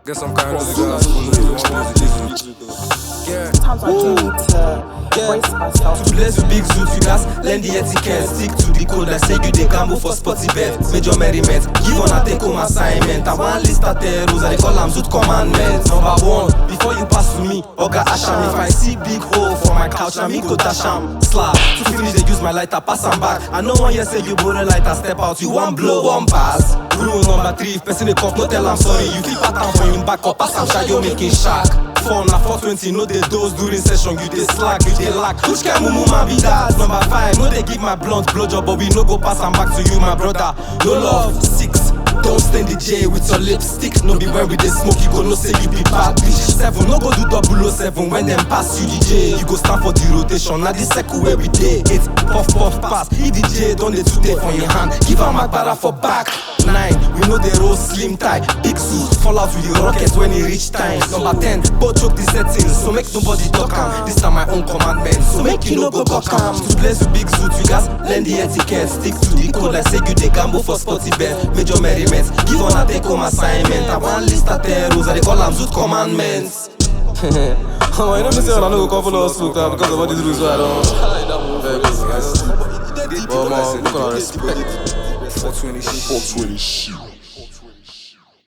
Get some kind of gas, yeah. Sometimes I do need to brace myself. To bless with big zoot, you guys learn the etiquette. Stick to the code, I say you dey gamble for sporty bet. Major merriment, give on a take home assignment. I want list of rules, I dey call them zoot commandments. Number 1, before you pass to me, Oga Asham. If I see big hole for my couch, I me go dash am. Slap, to finish they use my lighter, pass am back. I know one year say you borrow lighter, step out, you want blow, one pass. Rule number 3, if person dey cough, no tell am sorry. You keep pattern for him back up, pass am shy, you making shark. 4 na 420, no dey dose during session, you dey slack, you dey lack. Which kind mumu man be that? Number 5, no dey give my blunt blowjob, but we no go pass am back to you, my brother. No love. 6, don't stain the J with your lipstick. No be when we dey smoke, you go no say you be bad bitch. 7, no go do 007 when them pass you the J. You go stand for the rotation, na the circle where we dey. 8, puff puff pass. If the J don't dey too dey for your hand, give am agbara for back. 9, we know the roll slim tie, big suit, fall out with the rocket when it reach time. Number 10, both choke the settings, so make nobody talk am. This are my own commandment, so make you no go cock am. To bless with big suit, you guys learn the etiquette. Stick to the code, I say you dey gamble for sporty bet. Major merriment, give on a take home assignment. I want list of rules, I dey call them zoot commandments. You know me say I no go come follow us because of all these rules I don't. Very good, guys. Well, man, look at our respect. 420 shit.